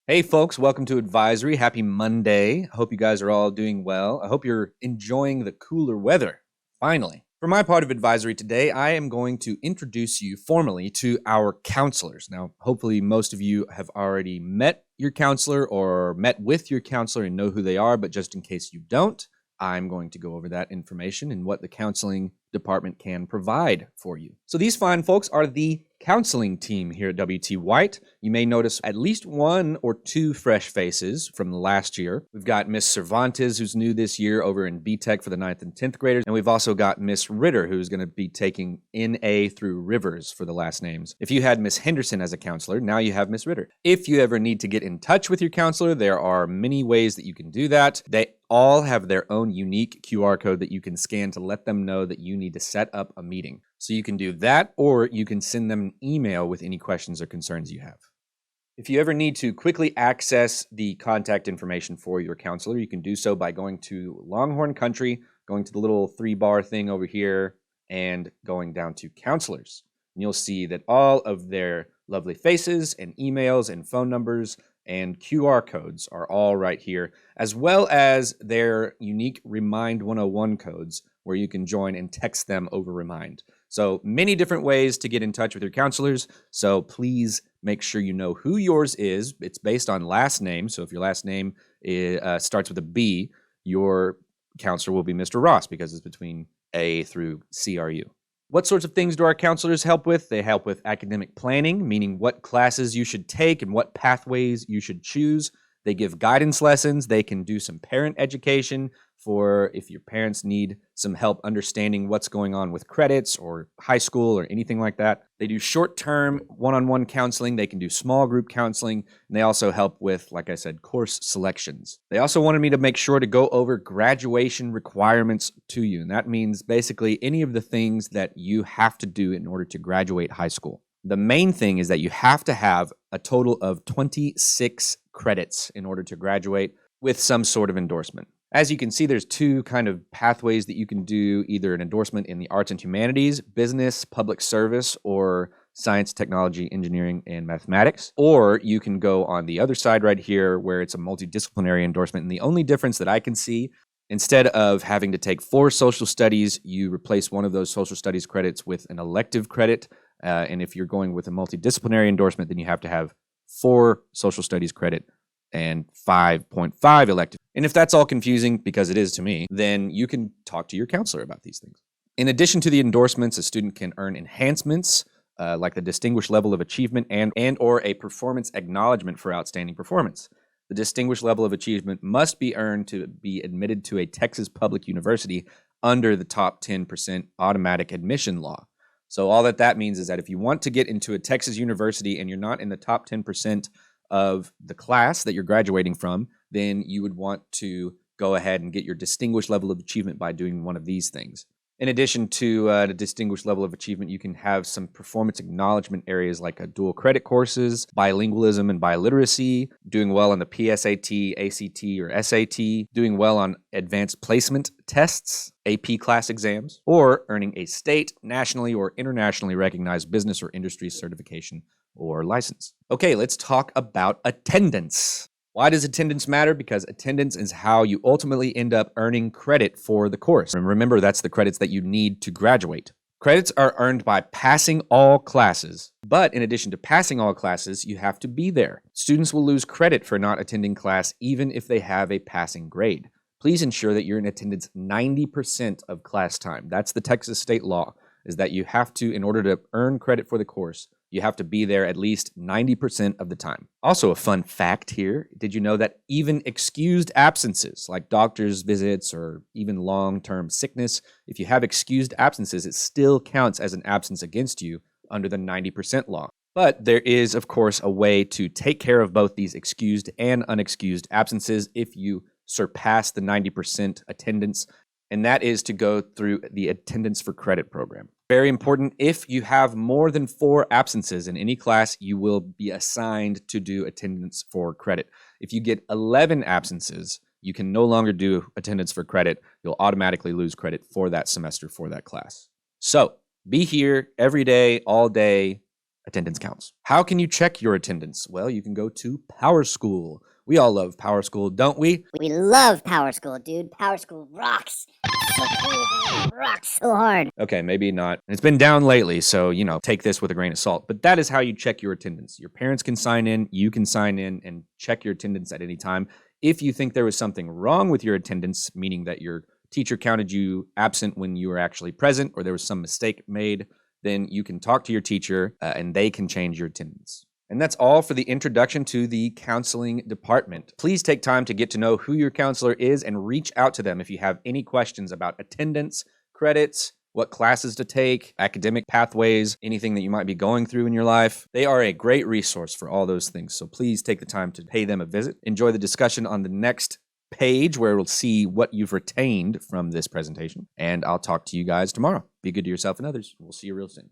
Hey folks, welcome to Advisory. Happy Monday. I hope you guys are all doing well. I hope you're enjoying the cooler weather, finally. For my part of Advisory today, I am going to introduce you formally to our counselors. Now, hopefully most of you have already met your counselor or met with your counselor and know who they are, but just in case you don't, I'm going to go over that information and what the counseling department can provide for you. So these fine folks are the counseling team here at WT White. You may notice at least one or two fresh faces from last year. We've got Miss Cervantes, who's new this year over in BTech for the 9th and 10th graders. And we've also got Miss Ritter, who's going to be taking NA through Rivers for the last names. If you had Miss Henderson as a counselor, now you have Miss Ritter. If you ever need to get in touch with your counselor, there are many ways that you can do that. They all have their own unique QR code that you can scan to let them know that you need to set up a meeting. So you can do that, or you can send them an email with any questions or concerns you have. If you ever need to quickly access the contact information for your counselor, you can do so by going to Longhorn Country, going to the little 3-bar thing over here, and going down to counselors. And you'll see that all of their lovely faces and emails and phone numbers and QR codes are all right here, as well as their unique Remind 101 codes where you can join and text them over Remind. So many different ways to get in touch with your counselors. So please make sure you know who yours is. It's based on last name. So if your last name starts with a B, your counselor will be Mr. Ross because it's between A through CRU. What sorts of things do our counselors help with? They help with academic planning, meaning what classes you should take and what pathways you should choose. They give guidance lessons. They can do some parent education for if your parents need some help understanding what's going on with credits or high school or anything like that. They do short-term one-on-one counseling. They can do small group counseling. And they also help with, like I said, course selections. They also wanted me to make sure to go over graduation requirements to you. And that means basically any of the things that you have to do in order to graduate high school. The main thing is that you have to have a total of 26 credits in order to graduate with some sort of endorsement. As you can see, there's two kind of pathways that you can do, either an endorsement in the arts and humanities, business, public service, or science, technology, engineering, and mathematics. Or you can go on the other side right here where it's a multidisciplinary endorsement. And the only difference that I can see, instead of having to take 4 social studies, you replace one of those social studies credits with an elective credit. And if you're going with a multidisciplinary endorsement, then you have to have 4 social studies credit and 5.5 elective. And if that's all confusing, because it is to me, then you can talk to your counselor about these things. In addition to the endorsements, a student can earn enhancements like the Distinguished Level of Achievement and or a performance acknowledgement for outstanding performance. The Distinguished Level of Achievement must be earned to be admitted to a Texas public university under the top 10% automatic admission law. So all that means is that if you want to get into a Texas university and you're not in the top 10% of the class that you're graduating from, then you would want to go ahead and get your distinguished level of achievement by doing one of these things. In addition to the distinguished level of achievement, you can have some performance acknowledgement areas like dual credit courses, bilingualism and biliteracy, doing well on the PSAT, ACT, or SAT, doing well on advanced placement tests, AP class exams, or earning a state, nationally, or internationally recognized business or industry certification or license. Okay, let's talk about attendance. Why does attendance matter? Because attendance is how you ultimately end up earning credit for the course. And remember, that's the credits that you need to graduate. Credits are earned by passing all classes, but in addition to passing all classes, you have to be there. Students will lose credit for not attending class even if they have a passing grade. Please ensure that you're in attendance 90% of class time. That's the Texas state law, is that you have to, in order to earn credit for the course, you have to be there at least 90% of the time. Also, a fun fact here, did you know that even excused absences, like doctor's visits or even long-term sickness, if you have excused absences, it still counts as an absence against you under the 90% law. But there is, of course, a way to take care of both these excused and unexcused absences if you surpass the 90% attendance, and that is to go through the Attendance for Credit program. Very important, if you have more than 4 absences in any class, you will be assigned to do attendance for credit. If you get 11 absences, you can no longer do attendance for credit. You'll automatically lose credit for that semester for that class. So be here every day, all day. attendance counts. How can you check your attendance? Well, you can go to PowerSchool. We all love PowerSchool, don't we? We love PowerSchool, dude. PowerSchool rocks. So cool, dude. Rocks so hard. Okay, maybe not. It's been down lately, so, take this with a grain of salt. But that is how you check your attendance. Your parents can sign in, you can sign in and check your attendance at any time. If you think there was something wrong with your attendance, meaning that your teacher counted you absent when you were actually present, or there was some mistake made, then you can talk to your teacher and they can change your attendance. And that's all for the introduction to the counseling department. Please take time to get to know who your counselor is and reach out to them if you have any questions about attendance, credits, what classes to take, academic pathways, anything that you might be going through in your life. They are a great resource for all those things. So please take the time to pay them a visit. Enjoy the discussion on the next page where we'll see what you've retained from this presentation. And I'll talk to you guys tomorrow. Be good to yourself and others. We'll see you real soon.